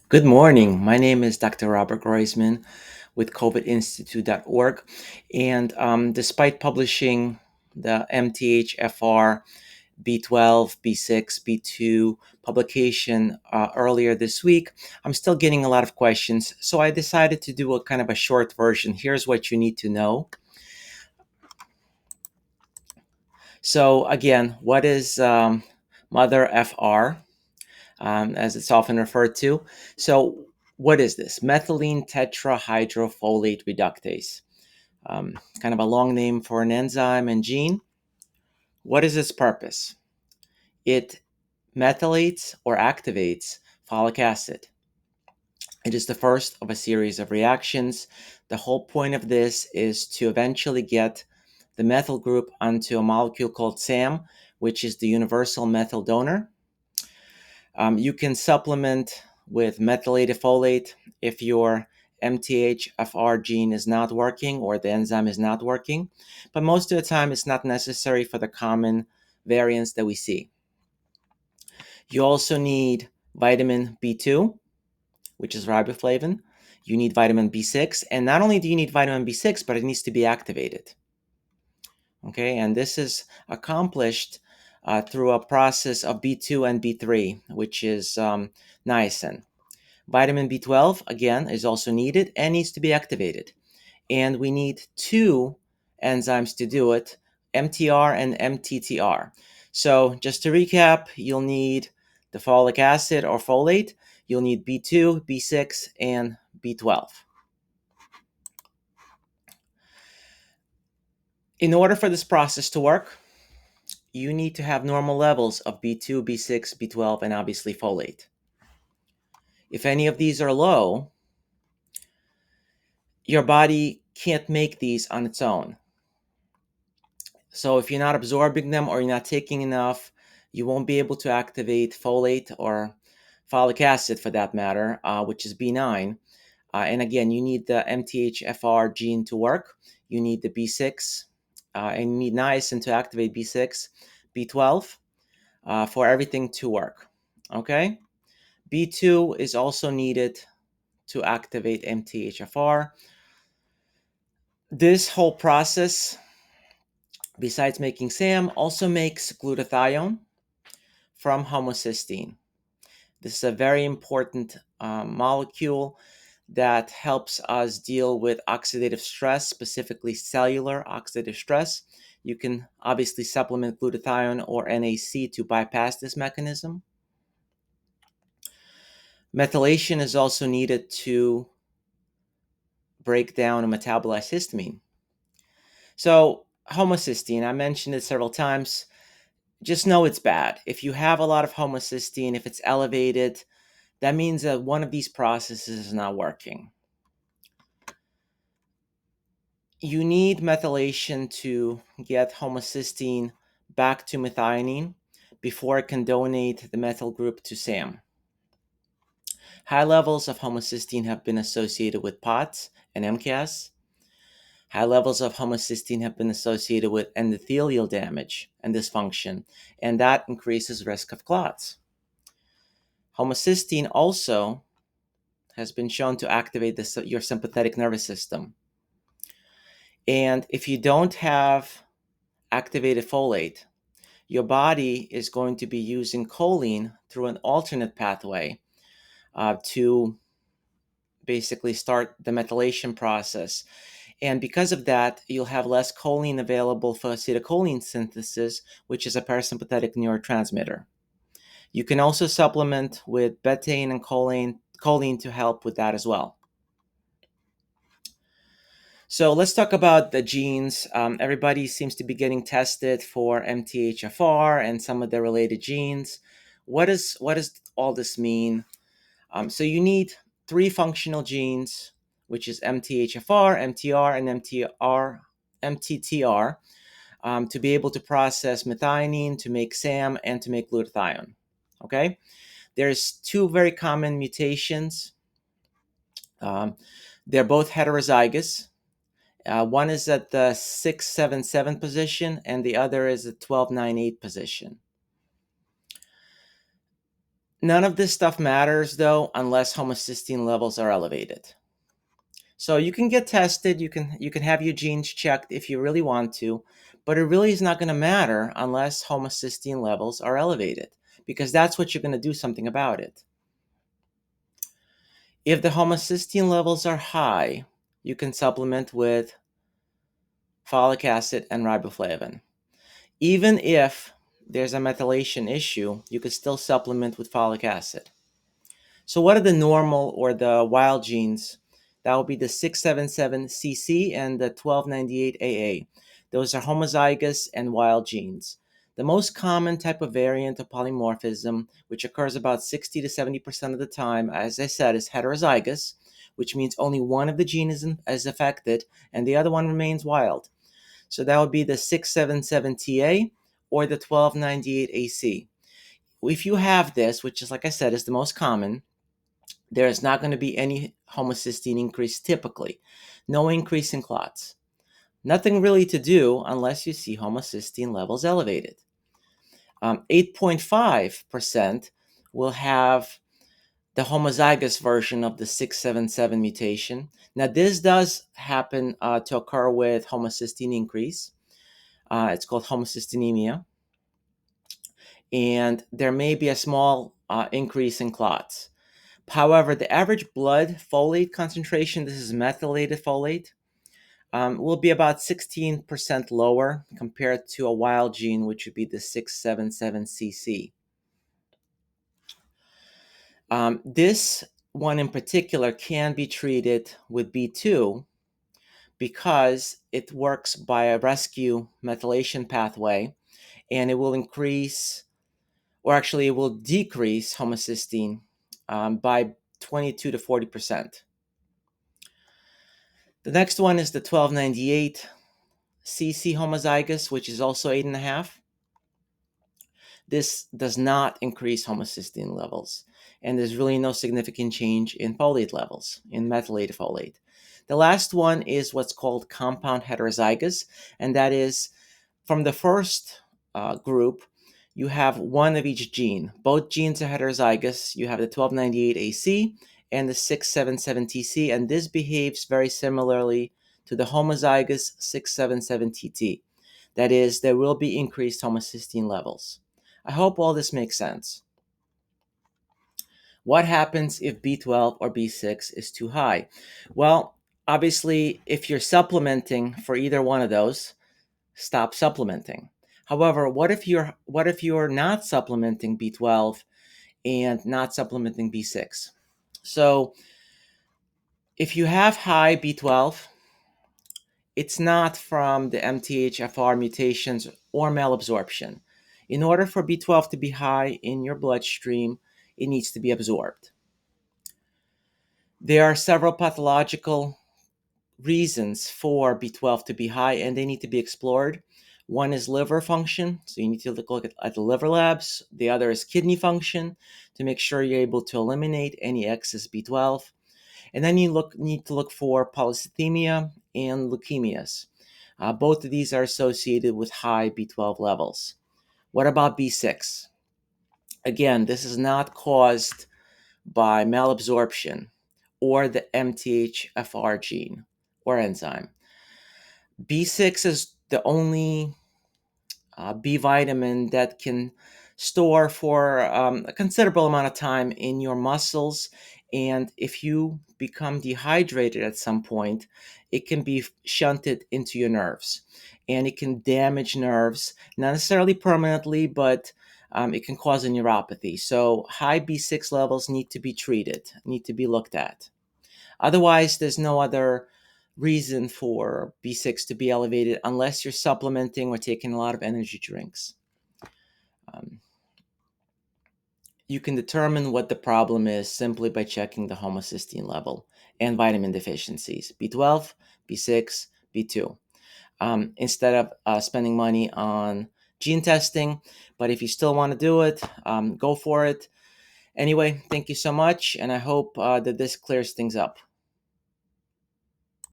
Good morning. My name is Dr. Robert Groysman with covidinstitute.org. And despite publishing the MTHFR B12, B6, B2 publication earlier this week, I'm still getting a lot of questions. So I decided to do a kind of a short version. Here's what you need to know. So, again, what is Mother FR? As it's often referred to. So, what is this? Methylene tetrahydrofolate reductase. Kind of a long name for an enzyme and gene. What is its purpose? It methylates or activates folic acid. It is the first of a series of reactions. The whole point of this is to eventually get the methyl group onto a molecule called SAM, which is the universal methyl donor. You can supplement with methylated folate if your MTHFR gene is not working or the enzyme is not working, but most of the time it's not necessary for the common variants that we see. You also need vitamin B2, which is riboflavin. You need vitamin B6, and not only do you need vitamin B6, but it needs to be activated. Okay, and this is accomplished through a process of B2 and B3, which is niacin. Vitamin B12, again, is also needed and needs to be activated. And we need two enzymes to do it, MTR and MTTR. So just to recap, you'll need the folic acid or folate, you'll need B2, B6, and B12. In order for this process to work, you need to have normal levels of B2, B6, B12, and obviously folate. If any of these are low, your body can't make these on its own. So if you're not absorbing them or you're not taking enough, you won't be able to activate folate or folic acid for that matter, which is B9. And again, you need the MTHFR gene to work. You need the B6, and you need niacin to activate B6, B12 for everything to work. Okay? B2 is also needed to activate MTHFR. This whole process, besides making SAM, also makes glutathione from homocysteine. This is a very important molecule that helps us deal with oxidative stress, specifically cellular oxidative stress. You can obviously supplement glutathione or NAC to bypass this mechanism. Methylation is also needed to break down and metabolize histamine. So, homocysteine, I mentioned it several times. Just know it's bad. If you have a lot of homocysteine, if it's elevated, that means that one of these processes is not working. You need methylation to get homocysteine back to methionine before it can donate the methyl group to SAM. High levels of homocysteine have been associated with POTS and MCAS. High levels of homocysteine have been associated with endothelial damage and dysfunction, and that increases risk of clots. Homocysteine also has been shown to activate your sympathetic nervous system. And if you don't have activated folate, your body is going to be using choline through an alternate pathway to basically start the methylation process. And because of that, you'll have less choline available for acetylcholine synthesis, which is a parasympathetic neurotransmitter. You can also supplement with betaine and choline to help with that as well. So let's talk about the genes. Everybody seems to be getting tested for MTHFR and some of the related genes. What does all this mean? So you need three functional genes, which is MTHFR, MTR, and MTTR, to be able to process methionine, to make SAM, and to make glutathione. Okay, there's two very common mutations. They're both heterozygous. One is at the 677 position, and the other is at 1298 position. None of this stuff matters, though, unless homocysteine levels are elevated. So you can get tested, you can have your genes checked if you really want to, but it really is not going to matter unless homocysteine levels are elevated, because that's what you're going to do something about it. If the homocysteine levels are high, you can supplement with folic acid and riboflavin. Even if there's a methylation issue, you could still supplement with folic acid. So what are the normal or the wild genes? That would be the 677CC and the 1298AA. Those are homozygous and wild genes. The most common type of variant of polymorphism, which occurs about 60 to 70% of the time, as I said, is heterozygous, which means only one of the genes is affected and the other one remains wild. So that would be the 677TA or the 1298AC. If you have this, which is, like I said, is the most common, there is not going to be any homocysteine increase typically. No increase in clots. Nothing really to do unless you see homocysteine levels elevated. 8.5% will have the homozygous version of the 677 mutation. Now, this does happen to occur with homocysteine increase. It's called homocysteinemia. And there may be a small increase in clots. However, the average blood folate concentration, this is methylated folate, will be about 16% lower compared to a wild gene, which would be the 677CC. This one in particular can be treated with B2 because it works by a rescue methylation pathway, and it will increase, or actually it will decrease homocysteine by 22 to 40%. The next one is the 1298CC homozygous, which is also 8.5. This does not increase homocysteine levels, and there's really no significant change in folate levels, in methylated folate. The last one is what's called compound heterozygous, and that is from the first group, you have one of each gene. Both genes are heterozygous. You have the 1298AC and the 677TC, and this behaves very similarly to the homozygous 677TT. That is, there will be increased homocysteine levels. I hope all this makes sense. What happens if B12 or B6 is too high? Well, obviously, if you're supplementing for either one of those, stop supplementing. However, what if you're not supplementing B12 and not supplementing B6? So, if you have high B12, it's not from the MTHFR mutations or malabsorption. In order for B12 to be high in your bloodstream, it needs to be absorbed. There are several pathological reasons for B12 to be high, and they need to be explored. One is liver function, so you need to look at the liver labs. The other is kidney function to make sure you're able to eliminate any excess B12. And then you need to look for polycythemia and leukemias. Both of these are associated with high B12 levels. What about B6? Again, this is not caused by malabsorption or the MTHFR gene or enzyme. B6 is the only B vitamin that can store for a considerable amount of time in your muscles. And if you become dehydrated at some point, it can be shunted into your nerves. And it can damage nerves, not necessarily permanently, but it can cause a neuropathy. So high B6 levels need to be treated, need to be looked at. Otherwise, there's no other reason for B6 to be elevated unless you're supplementing or taking a lot of energy drinks. You can determine what the problem is simply by checking the homocysteine level and vitamin deficiencies, B12, B6, B2, instead of spending money on gene testing. But if you still want to do it, go for it. Anyway, thank you so much, and I hope that this clears things up.